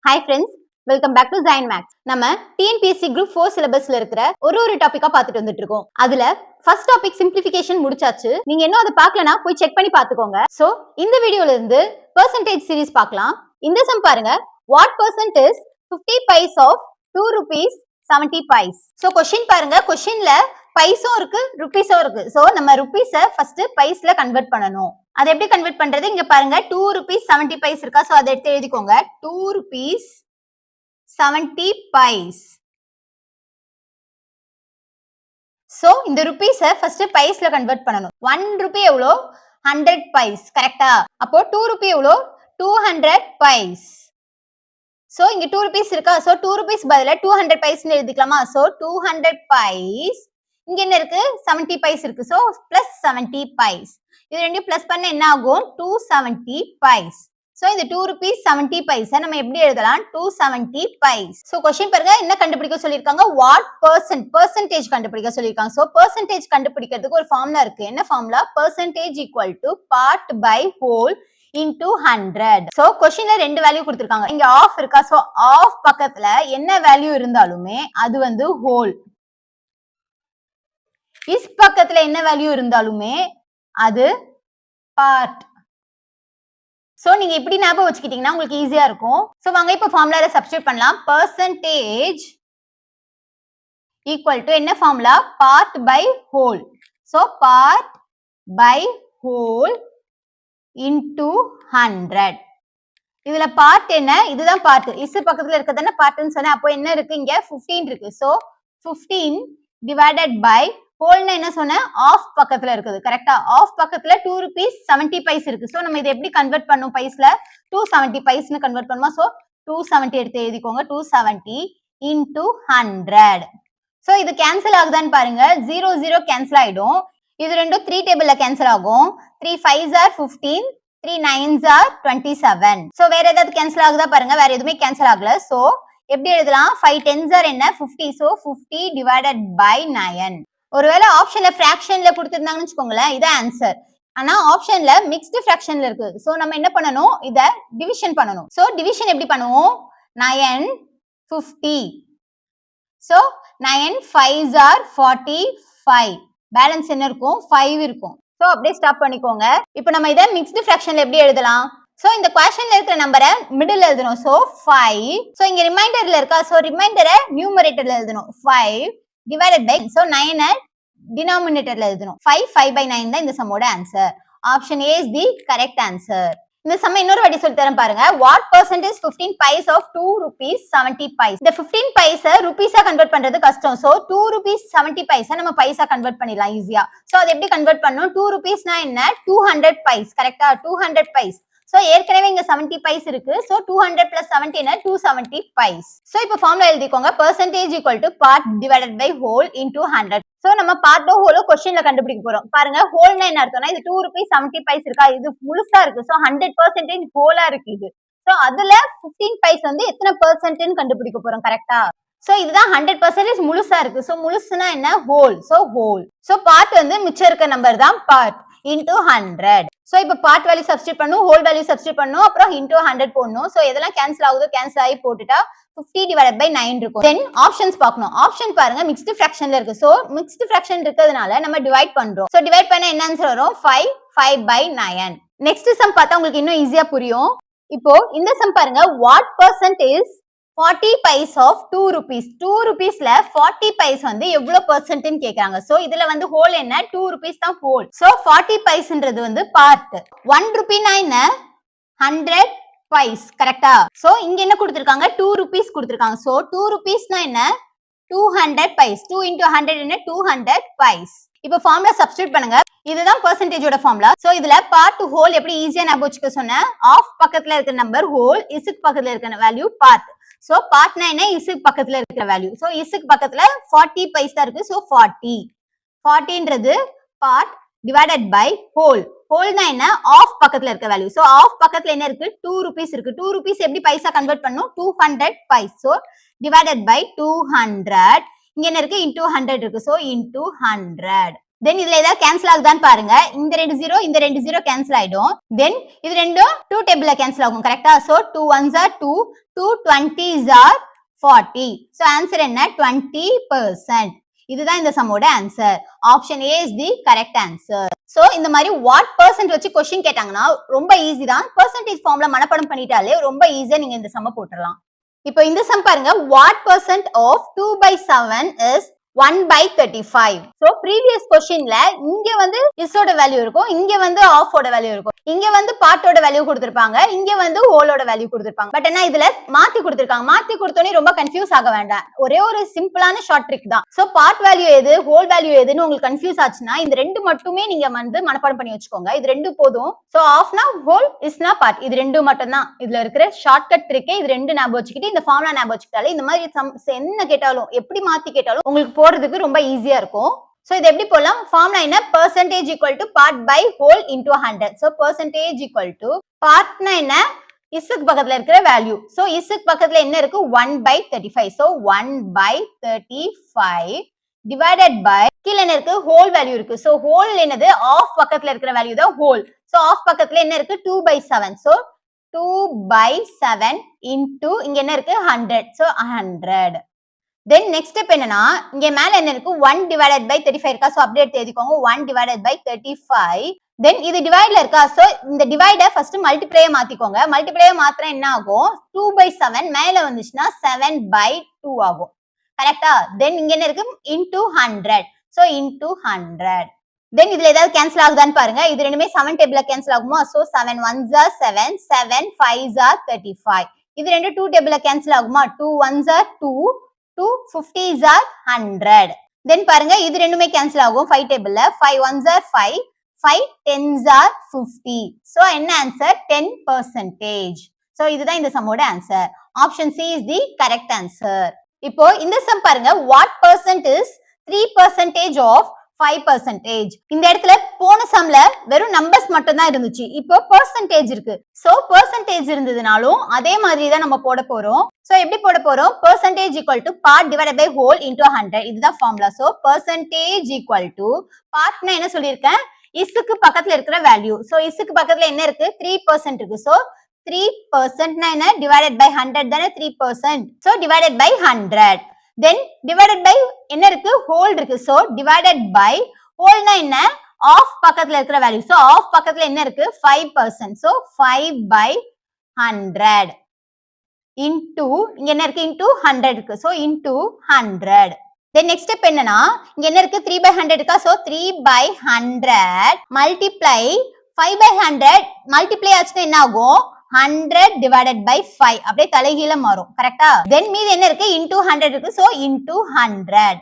Hi friends, welcome back to Zion Max. நம்ம TNPSC Group 4 syllabusல இருக்கிற ஒரு டாபிக்கா பார்த்துட்டு வந்துட்டு இருக்கோம். அதுல ஃபர்ஸ்ட் டாபிக் சிம்பிளிஃபிகேஷன் முடிச்சாச்சு. நீங்க இன்னும் அதை பார்க்கலனா போய் செக் பண்ணி பார்த்துக்கோங்க. சோ இந்த வீடியோல இருந்து percentage series பார்க்கலாம். இந்த சம் பாருங்க. What percent is 50 paise of 2 rupees 70 paise? So question பாருங்க. क्वेश्चनல பைஸும் இருக்கு ருபீஸும் இருக்கு. சோ நம்ம ருபீஸை ஃபர்ஸ்ட் பைஸ்ல கன்வெர்ட் பண்ணணும். அதை எப்படி கன்வெர்ட் பண்றது? இங்க பாருங்க 2 rupees 70 paise இருக்கா? சோ அதை எடுத்து எழுதிக்கோங்க. 2 rupees 70 paise. சோ இந்த ருபீஸை ஃபர்ஸ்ட் பைஸ்ல கன்வெர்ட் பண்ணணும். 1 rupee எவ்வளோ? 100 paise. கரெக்டா? அப்போ 2 rupee எவ்வளோ? 200 paise. சோ இங்க 2 rupees இருக்கா? சோ 2 rupees பதிலா 200 paise எழுதிக்கலாமா? So 200 paise. இங்க என்ன இருக்கு? 70 paise இருக்கு. So plus 70 paise. இது ரெண்டையும் பிளஸ் பண்ண என்ன ஆகும்? 270 paise. சோ இந்த 2 rupees 70 paise நம்ம எப்படி எழுதலாம்? 270 paise. சோ क्वेश्चन பாருங்க, என்ன கண்டுபிடிக்க சொல்லிருக்காங்க? வாட் percentage கண்டுபிடிக்க சொல்லிருக்காங்க. சோ percentage கண்டுபிடிக்கிறதுக்கு ஒரு ஃபார்முலா இருக்கு. என்ன formula? percentage equal to part by whole into 100. So क्वेश्चनல ரெண்டு வேல்யூ கொடுத்திருக்காங்க. இங்க ஆஃப் இருக்கா? சோ ஆஃப் பக்கத்துல என்ன வேல்யூ இருந்தாலுமே அது வந்து ஹோல். இஸ் பக்கத்துல என்ன வேல்யூ இருந்தாலுமே அது பார்ட். சோ நீங்க இப்படி ஞாபகம் வச்சுக்கிட்டீங்கன்னா உங்களுக்கு ஈஸியா இருக்கும். சோ வாங்க இப்ப ஃபார்முலால சப்ஸ்டிட்யூட் பண்ணலாம். percentage equal to என்ன formula? part by whole. So part by whole into 100. இதுல பார்ட் என்ன? இதுதான் பார்ட். இஸ் பக்கத்துல இருக்கிறதானே பார்ட்னு சொன்னேன். அப்போ என்ன இருக்கு? இங்க 15 இருக்கு. சோ 15 divided by ஹோல்னா என்ன சொன்னேன்? ஆஃப் பக்கத்துல இருக்குது. கரெக்டா? ஆஃப் பக்கத்துல 2 rupees 70 paise இருக்கு. சோ நம்ம இதை எப்படி கன்வெர்ட் பண்ணும்? பைஸ்ல 270 paise கன்வெர்ட் பண்ணுமா? சோ 270 எடுத்து எழுதிக்கோங்க. 270 into 100. சோ இது கேன்சல் ஆகுதான்னு பாருங்க. 0 0 கேன்சல் ஆயிடும். இது ரெண்டும் 3 டேபிள்ல கேன்சல் ஆகும். 3 5s are 15, 3 9s are 27. So வேற ஏதாவது கேன்சல் ஆகுதா பாருங்க. வேற எதுவுமே கேன்சல் ஆகல. சோ எப்படி எழுதலாம்? 5 10s are என்ன? 50. So 50 divided by 9. ஒருவேளை ஆப்ஷன்ல ஃபிராக்ஷன்ல கொடுத்திருந்தாங்கன்னு வச்சுக்கோங்களேன், இதான் ஆன்சர். ஆனா ஆப்ஷன்ல மிக்ஸ்டு ஃபிராக்ஷன்ல இருக்கு. சோ நம்ம என்ன பண்ணணும்? இத டிவிஷன் பண்ணணும். சோ டிவிஷன் எப்படி பண்ணுவோம்? 9 50. So 9 5s are 45. பேலன்ஸ் என்ன இருக்கும்? 5 இருக்கும். சோ அப்படியே ஸ்டாப் பண்ணிக்கோங்க. இப்போ நம்ம இத மிக்ஸ்டு ஃபிராக்ஷன்ல எப்படி எழுதலாம்? சோ இந்த क्वेश्चनல இருக்கிற நம்பரை மிடில்ல எழுதணும். சோ 5. சோ இங்க ரிமைண்டர்ல இருக்கா? சோ ரிமைண்டரை நியூமரேட்டர்ல எழுதணும். 5 divided by, so 9 denominatorல எழுதணும். 5 5 by 9 தான் இந்த சம்மோட answer. Option A is the correct answer. இந்த சம்ம இன்னொரு வாட்டி சொல்லி தரேன் பாருங்க. what percent is 15 paise of 2 rupees 70 paise? இந்த 15 paise ருபீஸா கன்வெர்ட் பண்றது கஷ்டம். சோ 2 rupees 70 paise நம்ம பைசா கன்வெர்ட் பண்ணிடலாம் ஈஸியா. சோ அது எப்படி கன்வெர்ட் பண்ணனும்? 2 rupeesனா என்ன? 200 paise. கரெக்ட்டா? 200 paise. சோ ஏற்கனவே இங்க 70 paise இருக்கு. சோ 200 plus 70 என்ன? 270 paise. சோ இப்போ ஃபார்முலா எழுதிக்கோங்க. percentage equal to part divided by whole into 100. So நம்ம பார்ட் ஹோலோ क्वेश्चनல கண்டுபிடிக்க போறோம். பாருங்க ஹோல்னா என்ன அர்த்தம்னா இது 2 rupees 70 paise இருக்கா? இது முழுசா இருக்கு. சோ 100% ஹோலா இருக்கு இது. சோ அதுல 15 paise வந்து எத்தனை பெர்சென்ட்னு கண்டுபிடிக்க போறோம். கரெக்ட்டா? சோ இதுதான் 100% முழுசா இருக்கு. சோ முழுசுனா என்ன? Whole. So whole. So part வந்து மிச்சம் இருக்க நம்பர் தான் பார்ட் into 100. சோ இப்போ பார்ட் வேல்யூ சப்ஸ்டிட்யூட் பண்ணனும், ஹோல் வேல்யூ சப்ஸ்டிட்யூட் பண்ணனும், அப்புறம் into 100 போடணும். சோ எதெல்லாம் கேன்சல் ஆகுதோ கேன்சல் ஆகி போட்டுட்டா 50 divided by 9 இருக்கும். தென் ஆப்ஷன்ஸ் பார்க்கணும். ஆப்ஷன் பாருங்க மிக்ஸ்டு ஃபிராக்ஷன்ல இருக்கு. சோ மிக்ஸ்டு ஃபிராக்ஷன் இருக்கிறதுனால நம்ம டிவைட் பண்றோம். சோ டிவைட் பண்ணா என்ன ஆன்சர் வரும்? 5 5 by 9. நெக்ஸ்ட் சம் பார்த்தா உங்களுக்கு இன்னும் ஈஸியா புரியும். இப்போ இந்த சம் பாருங்க. what percent is 40 paise of 2 rupees? 2 rupeesல 40 paise வந்து எவ்வளவு பெர்சென்ட்னு கேக்குறாங்க. சோ இதுல வந்து ஹோல் என்ன? 2 rupees தான் ஹோல். சோ 40 paiseன்றது வந்து பார்ட். 1 rupee னா என்ன? 100 paise. கரெக்ட்டா? சோ இங்க என்ன கொடுத்திருக்காங்க? 2 rupees கொடுத்திருக்காங்க. சோ 2 rupees னா என்ன? 200 paise. 2 into 100 என்ன? 200 paise. இப்போ ஃபார்முலா சப்ஸ்டிட்யூட் பண்ணுங்க. இதுதான் பெர்சென்டேஜோட ஃபார்முலா. சோ இதுல பார்ட் டு ஹோல் எப்படி ஈஸியா ஞாபகம் வச்சுக்க சொன்னேன். ஆஃப் பக்கத்துல இருக்கிற நம்பர் ஹோல், இஸ்க்கு பக்கத்துல இருக்கிற வேல்யூ பார்ட். சோ பார்ட்னா என்ன? இஸ்க்கு பக்கத்துல இருக்கிற வேல்யூ. சோ இஸ்க்கு பக்கத்துல 40 paise தான் இருக்கு. சோ 40 40ன்றது பார்ட் divided by whole. ஹோல்னா என்ன? ஆஃப் பக்கத்துல இருக்க வேல்யூ. சோ ஆஃப் பக்கத்துல என்ன இருக்கு? 2 rupees இருக்கு. 2 rupees எப்படி பைசா கன்வெர்ட் பண்ணனும்? 200 paise. So divided by 200. இங்க என்ன இருக்கு? into 100 இருக்கு. So into 100. தென் இதுல ஏதாவது கேன்சல் ஆகுதான்னு பாருங்க. இந்த 2 0 இந்த 2 0 கேன்சல் ஆயிடும். தென் இது ரெண்டும் 2 டேபிள்ல கேன்சல் ஆகும். கரெக்ட்டா? So 2 1s are 2, 2 20s are 40. So answer என்ன? 20%. இதுதான் இந்த சம்மோட answer. Option A is the correct answer. So இந்த மாதிரி வாட் பெர்சன்ட் வச்சு क्वेश्चन கேட்டாங்கன்னா ரொம்ப ஈஸி தான். பெர்சன்டேஜ் ஃபார்ம்ல மனப்பாடம் பண்ணிட்டாலே ரொம்ப ஈஸியா நீங்க இந்த சம்ம போட்டுறலாம். இப்போ இந்த சம் பாருங்க. What percent of 2/7 is 1/35. So previous क्वेश्चनல இங்க வந்து இஸோட வேல்யூ இருக்கும், இங்க வந்து ஆஃபோட வேல்யூ இருக்கும், இங்க வந்து பார்ட்டோட வேல்யூ கொடுத்திருப்பாங்க, இங்க வந்து ஹோலோட வேல்யூ கொடுத்திருப்பாங்க. பட் என்ன இதுல மாத்தி கொடுத்திருக்காங்க. மாத்தி கொடுத்தோனே ரொம்ப கன்ஃபியூஸ் ஆக வேண்டாம். ஒரே ஒரு சிம்பிளான ஷார்ட் ட்ரிக் தான். சோ பார்ட் வேல்யூ எது ஹோல் வேல்யூ எதுன்னு உங்களுக்கு கன்ஃபியூஸ் ஆச்சுன்னா இந்த ரெண்டு மட்டுமே நீங்க வந்து மனப்பாடம் பண்ணி வச்சுக்கோங்க. இது ரெண்டு போதும். சோ ஆஃப்னா ஹோல், இஸ்னா பார்ட். இது ரெண்டு மட்டும் தான் இதுல இருக்கிற ஷார்ட் கட் ட்ரிக்கே. இது ரெண்டு ஞாபகம் வச்சுக்கிட்டு இந்த ஃபார்முலா ஞாபகம் வச்சுக்கிட்டாலே இந்த மாதிரி என்ன கேட்டாலும் எப்படி மாத்தி கேட்டாலும் உங்களுக்கு போறதுக்கு ரொம்ப ஈஸியா இருக்கும். சோ இது எப்படி போலாம்? ஃபார்முலா என்ன? percentage equal to part by whole into 100. so percentage equal to partனா என்ன? இஸ்க்கு பக்கத்துல இருக்கிற வேல்யூ. சோ இஸ்க்கு பக்கத்துல என்ன இருக்கு? 1/35. so 1/35 divided by கீழ என்ன இருக்கு? ஹோல் வேல்யூ இருக்கு. சோ ஹோல் என்னது? ஆஃப் பக்கத்துல இருக்கிற வேல்யூ தான் ஹோல். சோ ஆஃப் பக்கத்துல என்ன இருக்கு? 2/7. so 2/7 into இங்க என்ன இருக்கு? 100. so 100. then next step என்னன்னா இங்க மேல என்ன இருக்கு? 1 divided by 35 இருக்கா? சோ அப்படியே எடுத்து எழுதிக்கோங்க. 1 divided by 35. then இது டிவைட்ல இருக்கா? சோ இந்த டிவைட ஃபர்ஸ்ட் மல்டிப்ளைய மாத்திக்கோங்க. மல்டிப்ளைய மாத்தினா என்ன ஆகும்? 2/7 மேல வந்துச்சுன்னா 7/2 ஆகும். கரெக்ட்டா? then இங்க என்ன இருக்கு? into 100. so into 100. then இதுல ஏதாவது கேன்சல் ஆகுதான்னு பாருங்க. இது ரெண்டுமே 7 டேபிள்ல கேன்சல் ஆகுமா? So 7 1s are 7, 7 5s are 35. இது ரெண்டு 2 டேபிள்ல கேன்சல் ஆகுமா? 2 1s are 2, 2 50s are 100. then பாருங்க இது ரெண்டுமே கேன்சல் ஆகும் 5 டேபிள்ல. 5 1s are 5, 5 10s are 50. so என்ன ஆன்சர்? 10%. so இதுதான் இந்த சம்மோட answer. Option C is the correct answer. இப்போ இந்த சம் பாருங்க. What percent is 3% of 5%. இந்த இடத்துல போன சம்ல வெறும் நம்பர்ஸ் மட்டும் தான் இருந்துச்சு. இப்போ பெர்சன்டேஜ் இருக்கு. சோ பெர்சன்டேஜ் இருந்ததுனாலும் அதே மாதிரி தான் நம்ம போட போறோம். சோ எப்படி போட போறோம்? percentage equal to part divided by whole into 100. இதுதான் formula. So percentage equal to partனா என்ன சொல்லிருக்கேன்? இஸ்க்கு பக்கத்துல இருக்கிற வேல்யூ. சோ இஸ்க்கு பக்கத்துல என்ன இருக்கு? 3% இருக்கு. சோ 3% னா என்ன? divided by 100 தானே 3%. So divided by 100. then divided by என்ன இருக்கு? whole இருக்கு. so divided by whole னா என்ன? ஆஃப் பக்கத்துல இருக்கிற வேல்யூ. சோ ஆஃப் பக்கத்துல என்ன இருக்கு? 5%. so 5/100 into இங்க என்ன இருக்கு? into 100 இருக்கு. so into 100. then next step என்னன்னா இங்க என்ன இருக்கு? 3/100 இருக்கா? so 3/100 multiply 5/100 multiply ஆச்சுன்னா என்ன ஆகும்? 100 divided by 5 அப்படியே தலைகீழ மாறும். கரெக்ட்டா? then மீதி என்ன இருக்கு? into 100 இருக்கு. so into 100.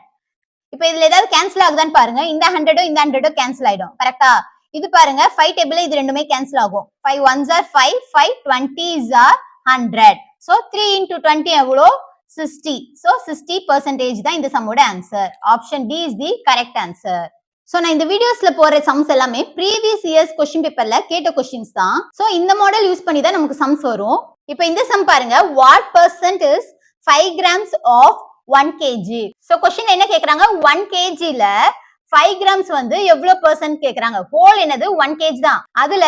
இப்போ இதுல ஏதாவது கேன்சல் ஆகுதான்னு பாருங்க. இந்த 100 இந்த 100 கேன்சல் ஆயிடும். கரெக்ட்டா? இது பாருங்க 5 டேபிள்ல இது ரெண்டுமே கேன்சல் ஆகும். 5 1s are 5, 5 20s are 100. so 3 into 20 எவ்வளோ? 60. so 60% தான் இந்த சம்மோட answer. Option D is the correct answer. So நான் இந்த வீடியோஸ்ல போற சம்ஸ் எல்லாமே ப்ரீவியஸ் இயர்ஸ் क्वेश्चन பேப்பர்ல கேட்ட क्वेश्चंस தான். சோ இந்த மாடல் யூஸ் பண்ணி தான் நமக்கு சம்ஸ் வரும். இப்போ இந்த சம் பாருங்க. What percent is 5 grams of 1 kg. So question என்ன கேக்குறாங்க? 1 kg ல 5 grams வந்து எவ்வளவு பெர்சன்ட் கேக்குறாங்க. ஹோல் என்னது? 1 kg தான். அதுல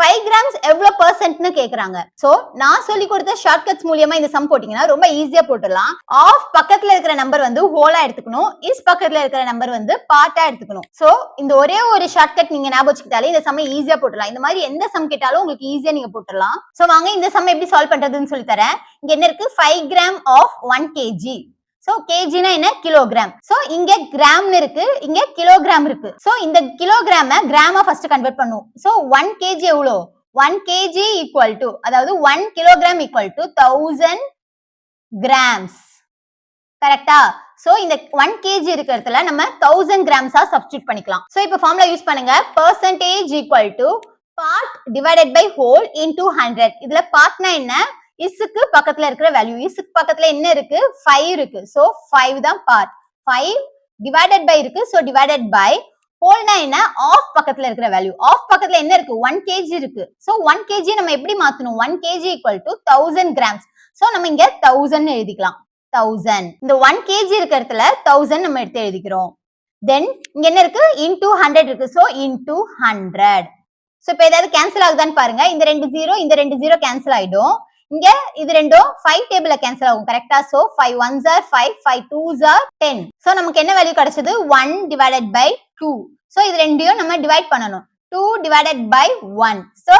5 grams எவ்வளவு பெர்சன்ட்னு கேக்குறாங்க. சோ நான் சொல்லி கொடுத்த ஷார்ட்கட்ஸ் மூலமா இந்த சம் போட்டீங்கன்னா ரொம்ப ஈஸியா போட்டுடலாம். ஆஃப் பக்கத்துல இருக்கிற நம்பர் வந்து ஹோலா எடுத்துக்கணும். இஸ் பக்கத்துல இருக்கிற நம்பர் வந்து பார்ட்டா எடுத்துக்கணும். சோ இந்த ஒரே ஒரு ஷார்ட்கட் நீங்க ஞாபகம் வச்சுக்கிட்டாலே இந்த சம் ஈஸியா போட்டுடலாம். இந்த மாதிரி எந்த சம் கேட்டாலும் உங்களுக்கு ஈஸியா நீங்க போட்டுடலாம். சோ வாங்க இந்த சம் எப்படி சால்வ் பண்றதுன்னு சொல்லி தரேன். இங்க என்ன இருக்கு? 5 gram ஆஃப் 1 kg. சோ kgனா என்ன? கிலோகிராம். சோ இங்க கிராம்னு இருக்கு, இங்க கிலோகிராம் இருக்கு. சோ இந்த கிலோகிராம கிராமா ஃபர்ஸ்ட் கன்வெர்ட் பண்ணுவோம். சோ 1 kg எவ்வளோ? 1 kg ஈக்குவல் டு, அதாவது 1 கிலோகிராம் ஈக்குவல் டு 1000 grams. கரெக்ட்டா? சோ இந்த 1 kg இருக்கிறதுல நம்ம 1000 grams-ஆ சப்ஸ்டிட்யூட் பண்ணிக்கலாம். சோ இப்போ ஃபார்முலா யூஸ் பண்ணுங்க. percentage equal to part divided by whole into 100. இதுல பார்ட்னா என்ன? இஸ்க்கு பக்கத்துல இருக்கிற வேல்யூ. இஸ்க்கு பக்கத்துல என்ன இருக்கு? 5 இருக்கு. சோ 5 தான் பார்ட். 5 divided by இருக்கு. சோ divided by ஹோல்னா என்ன? ஆஃப் பக்கத்துல இருக்கிற வேல்யூ. ஆஃப் பக்கத்துல என்ன இருக்கு? 1 kg இருக்கு. சோ 1 kg நம்ம எப்படி மாத்தணும்? 1 kg equal to 1000 grams. So நம்ம இங்க 1000 எழுதிக்கலாம். 1000. இந்த 1 kg இருக்கிறதுல 1000 நம்ம எடுத்து எழுதிக்கிறோம். தென் இங்க என்ன இருக்கு இன்டூ 100 இருக்கு சோ இன்டூ 100. சோ இப்போ ஏதாவது கேன்சல் ஆகுதான்னு பாருங்க. இந்த ரெண்டு ஜீரோ கேன்சல் ஆயிடும். இங்க இது ரெண்டும் 5 டேபிள்ல கேன்சல் ஆகும் கரெக்டா. So 5 1s are 5 5 2s are 10. So நமக்கு என்ன வேல்யூ கிடைச்சது 1 divided by 2. சோ இது ரெண்டையும் நம்ம டிவைட் பண்ணனும். 2 divided by 1. சோ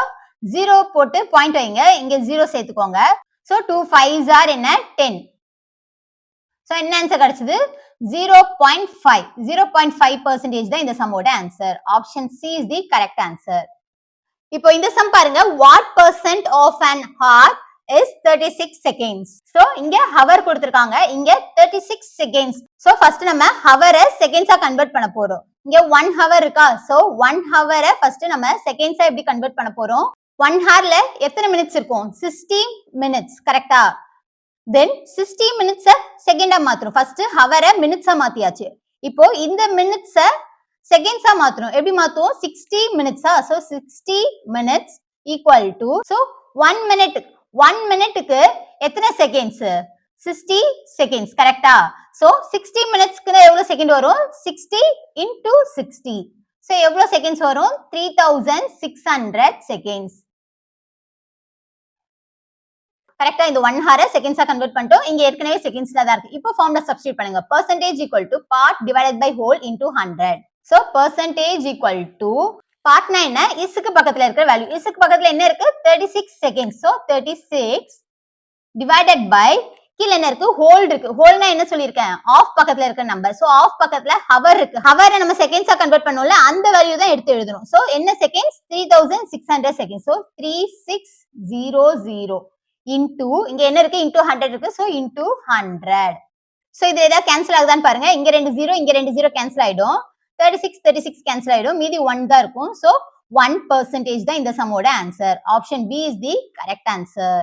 0 போட்டு பாயிண்ட் வைங்க. இங்க 0 சேர்த்துக்கோங்க. சோ 2 5s are என்ன 10. சோ என்ன ஆன்சர் கிடைச்சது 0.5. 0.5% தான் இந்த சம்மோட answer. Option C is the correct answer. இப்போ இந்த சம் பாருங்க what percent of an hour is 36 seconds. So இங்க hour கொடுத்திருக்காங்க. இங்க 36 seconds. சோ ஃபர்ஸ்ட் நம்ம hour-ஐ செகண்ட்ஸா கன்வர்ட் பண்ண போறோம். இங்க 1 hour இருக்கா. சோ 1 hour-ஐ ஃபர்ஸ்ட் நம்ம செகண்ட்ஸா எப்படி கன்வர்ட் பண்ண போறோம். 1 hour-ல எத்தனை மினிட்ஸ் இருக்கும் 60 minutes கரெக்ட்டா. தென் 60 minutes-ஐ செகண்டா மாத்துறோம். ஃபர்ஸ்ட் hour-ஐ மினிட்ஸா மாத்தியாச்சு. இப்போ இந்த மினிட்ஸை செகண்ட்ஸா மாத்தணும். எப்படி மாத்துவோம் 60 minutes-ஆ. So 60 minutes equal to so 1 minute-க்கு எத்தனை செகண்ட்ஸ் 60 seconds கரெக்ட்டா. சோ 60 minutes-க்கு எவ்வளவு செகண்ட் வரும் 60 into 60. சோ எவ்வளவு செகண்ட்ஸ் வரும் 3600 seconds. கரெக்ட்டா. இந்த 1 hour செகண்ட்ஸா கன்வர்ட் பண்ணிட்டோம். இங்க ஏற்கனவே செகண்ட்ஸ்ல தான் இருக்கு. இப்போ ஃபார்முலா சப்ஸ்டிட்யூட் பண்ணுங்க. percentage equal to part divided by whole into 100. So percentage equal to part என்ன isக்கு பக்கத்துல இருக்கிற வேல்யூ. isக்கு பக்கத்துல என்ன இருக்கு 36 seconds. So 36 divided by கீழ என்ன இருக்கு whole இருக்கு. wholeனா என்ன சொல்லிருக்கேன் off பக்கத்துல இருக்கிற நம்பர். So off பக்கத்துல hour இருக்கு. hour-ஐ நம்ம செகண்ட்ஸா கன்வர்ட் பண்ணோம்ல அந்த வேல்யூ தான் எடுத்து எழுதணும். So என்ன செகண்ட்ஸ் 3600 seconds. So 3600 into இங்க என்ன இருக்கு into 100 இருக்கு. So into 100. So இது ஏதாவது கேன்சல் ஆகுதான்னு பாருங்க. இங்க ரெண்டு ஜீரோ கேன்சல் ஆயிடும். 36 கேன்சல் ஆயிடும். மீதி 1 தான் இருக்கும். சோ 1% தான் இந்த சம்மோட answer. Option B is the correct answer.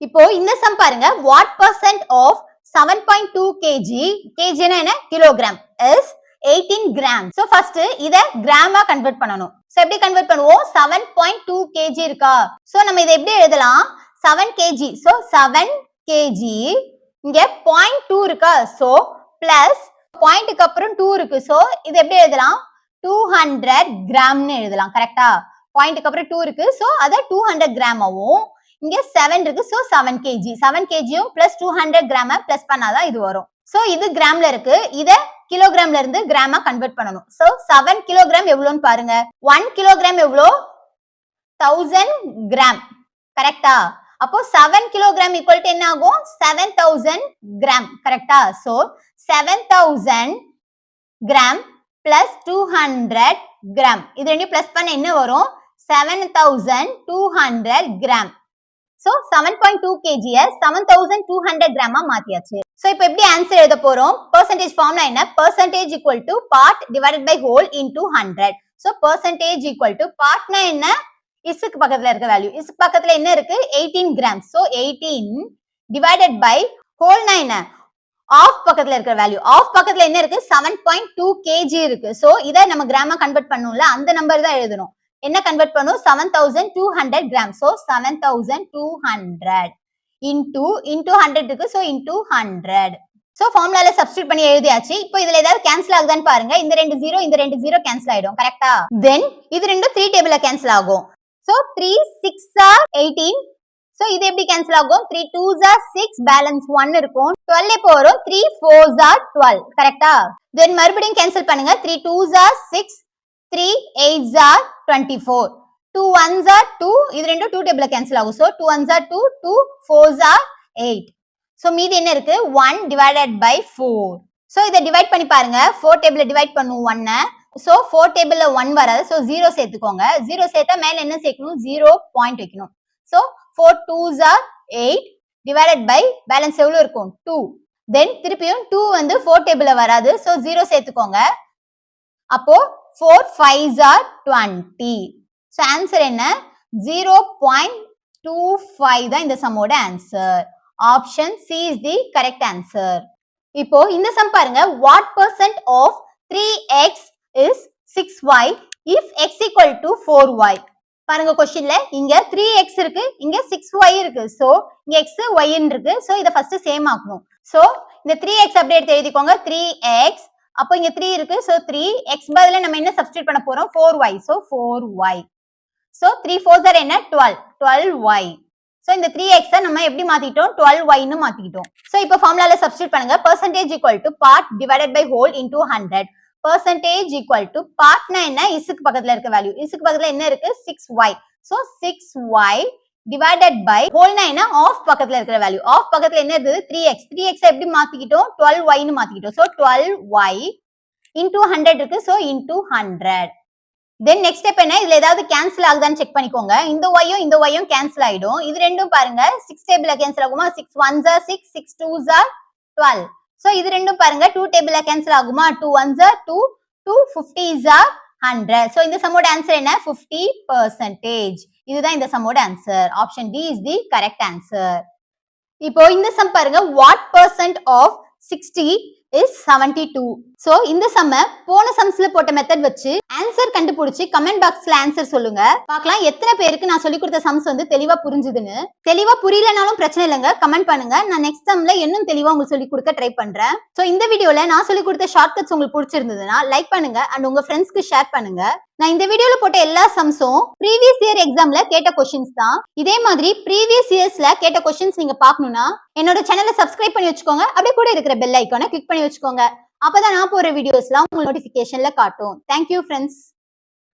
இப்போ இந்த சம் பாருங்க what percent of 7.2 kg kg என்ன kilogram is 18 grams. So first இத கிராமா கன்வர்ட் பண்ணனும். சோ எப்படி கன்வர்ட் பண்ணுவோம் 7.2 kg இருக்கா. சோ நம்ம இத எப்படி எழுதலாம் 7 kg. சோ 7 kg இங்க 0.2 இருக்கா. சோ பிளஸ் பாயிண்ட்க்கு அப்புறம் 2 இருக்கு. சோ இது எப்படி எழுதலாம் 200 கிராம்னு எழுதலாம் கரெக்ட்டா. பாயிண்ட்க்கு அப்புறம் 2 இருக்கு. சோ அத 200 கிராம் ஆவும். இங்க 7 இருக்கு. சோ 7 kg 7 kg-யும் பிளஸ் 200 கிராம் பிளஸ் பண்ணாதான் இது வரும். சோ இது கிராம்ல இருக்கு. இத கிலோகிராம்ல இருந்து கிராமா கன்வர்ட் பண்ணனும். சோ 7 கிலோகிராம் எவ்வளவுன்னு பாருங்க. 1 கிலோகிராம் எவ்வளவு 1000 கிராம் கரெக்ட்டா. அப்போ 7 கிலோகிராம் ஈக்குவல் டு என்ன ஆகும் 7000 கிராம் கரெக்ட்டா. சோ 7000 கிராம் பிளஸ் 200 கிராம் இது ரெண்டையும் பிளஸ் பண்ண என்ன வரும் 7200 கிராம். So 7.2 kg 7200 கிராமா மாத்தியாச்சு. சோ இப்போ எப்படி ஆன்சர் எழுத போறோம் percentage ஃபார்முலா என்ன percentage equal to part divided by whole into 100. So percentage equal to partனா என்ன isக்கு பக்கத்துல இருக்க வேல்யூ. isக்கு பக்கத்துல என்ன இருக்கு 18 grams. சோ 18 divided by whole-னா என்ன ஆஃப் பக்கத்துல இருக்கிற வேல்யூ. ஆஃப் பக்கத்துல என்ன இருக்கு 7.2 kg இருக்கு. சோ இத நம்ம கிராமா கன்வர்ட் பண்ணனும்ல அந்த நம்பர் தான் எழுதணும். என்ன கன்வர்ட் பண்ணும் 7200 கிராம். சோ 7200 into 100 இருக்கு. So into 100. சோ ஃபார்முலால சப்ஸ்டிட்யூட் பண்ணி எழுதியாச்சு. இப்போ இதுல ஏதாவது கேன்சல் ஆகுதான்னு பாருங்க. இந்த ரெண்டு ஜீரோ கேன்சல் ஆயிடும் கரெக்ட்டா. தென் இது ரெண்டும் 3 டேபிள்ல கேன்சல் ஆகும். So 3 6 are 18. சோ இது எப்படி கேன்சல் ஆகும் 3 2s are 6 பேலன்ஸ் 1 இருக்கும். 12 எப்போ வரும் 3 4s are 12 கரெக்ட்டா. தென் மறுபடியும் கேன்சல் பண்ணுங்க 3 2s are 6 3 8s are 24 2 1s are 2 இது ரெண்டும் 2 டேபிள்ல கேன்சல் ஆகும். So 2 1s are 2 2 4s are 8. So மீதி என்ன இருக்கு 1 divided by 4. சோ இத டிவைட் பண்ணி பாருங்க 4 டேபிள்ல டிவைட் பண்ணுவோம் 1. சோ 4 டேபிள்ல 1 வராது. சோ 0 சேர்த்துக்கோங்க. 0 சேர்த்தா மேல என்ன சேர்க்கணும் 0 பாயிண்ட் வைக்கணும். So 4 2s are 8 divided by balance எவ்வளவு இருக்கும் 2. தென் திருப்பியும் 2 வந்து 4 டேபிள்ல வராது. சோ 0 சேர்த்துக்கோங்க. அப்போ 4 5s are 20. சோ ஆன்சர் என்ன 0.25 தான் இந்த சம்மோட answer. Option C is the correct answer. இப்போ இந்த சம் பாருங்க what percent of 3x is 6y if x equal to 4y. பாருங்க क्वेश्चनல இங்க 3x இருக்கு இங்க 6y இருக்கு. சோ இங்க x y ன்னு இருக்கு. சோ இத ஃபர்ஸ்ட் சேம் ஆக்கணும். சோ இந்த 3x அப்படியே எடுத்து எழுதிக்கோங்க 3x அப்போ இங்க 3 இருக்கு சோ 3 x பதிலா நம்ம என்ன சப்ஸ்டிட்யூட் பண்ண போறோம் 4y so 4y so 3 4s are என்ன 12y சோ இந்த 3x நம்ம எப்படி மாத்திட்டோம் 12y ன்னு மாத்திட்டோம் சோ இப்போ ஃபார்முலால சப்ஸ்டிட்யூட் பண்ணுங்க percentage equal to part divided by whole into 100 percentage equal to partனா என்ன isக்கு பக்கத்துல இருக்க வேல்யூ isக்கு பக்கத்துல என்ன இருக்கு 6y so 6y divided by whole னா என்ன ஆஃப் பக்கத்துல இருக்கிற வேல்யூ ஆஃப் பக்கத்துல என்ன இருக்கு 3x 3x எப்படி மாத்திக்கிட்டோம் 12y ன்னு மாத்திக்கிட்டோம் சோ 12y into 100 இருக்கு so into 100 then next step என்ன இதுல ஏதாவது கேன்சல் ஆகுதான்னு செக் பண்ணிக்கோங்க இந்த y-யும் கேன்சல் ஆயிடும் இது ரெண்டும் பாருங்க 6 டேபிள்ல கேன்சல் ஆகுமா 6 1s are 6 6 2s are 12 so இது ரெண்டும் பாருங்க 2 டேபிள்ல கேன்சல் ஆகுமா 2 1s are 2 2 50s are 100 so இந்த சம்மோட ஆன்சர் என்ன 50% இதுதான் இந்த சம்மோட answer option D is the correct answer இப்போ இந்த சம் பாருங்க what percent of 60 is 72 so இந்த சம்ம போன சம்ஸ்ல போட்ட மெத்தட் வச்சு ஆன்சர் கண்டுபிடிச்சு கமெண்ட் பாக்ஸ்ல ஆன்சர் சொல்லுங்க பார்க்கலாம் எத்தனை பேருக்கு நான் சொல்லி கொடுத்த சம்ஸ் வந்து தெளிவா புரிஞ்சுதுன்னு தெளிவா புரியலனாலும் பிரச்சனை இல்லைங்க கமெண்ட் பண்ணுங்க நான் நெக்ஸ்ட் சம்ல இன்னும் தெளிவா உங்களுக்கு சொல்லி கொடுக்க ட்ரை பண்றேன் சோ இந்த வீடியோல நான் சொல்லி கொடுத்த ஷார்ட்கட்ஸ் உங்களுக்கு பிடிச்சிருந்ததுன்னா லைக் பண்ணுங்க அண்ட் உங்க ஃப்ரெண்ட்ஸ்க்கு ஷேர் பண்ணுங்க நான் இந்த வீடியோல போட்ட எல்லா சம்ஸும் ப்ரீவியஸ் இயர் எக்ஸாம்ல கேட்ட क्वेश्चंस தான் இதே மாதிரி ப்ரீவியஸ் இயர்ஸ்ல கேட்ட क्वेश्चंस நீங்க பார்க்கணும்னா என்னோட சேனலை சப்ஸ்கிரைப் பண்ணி வச்சுக்கோங்க அப்படியே கூட இருக்கிற பெல் ஐகானை கிளிக் பண்ணி வச்சுக்கோங்க அப்பதான் நான் போற வீடியோஸ்லாம் உங்களுக்கு நோட்டிபிகேஷன்ல காட்டும் தேங்க்யூ ஃப்ரெண்ட்ஸ்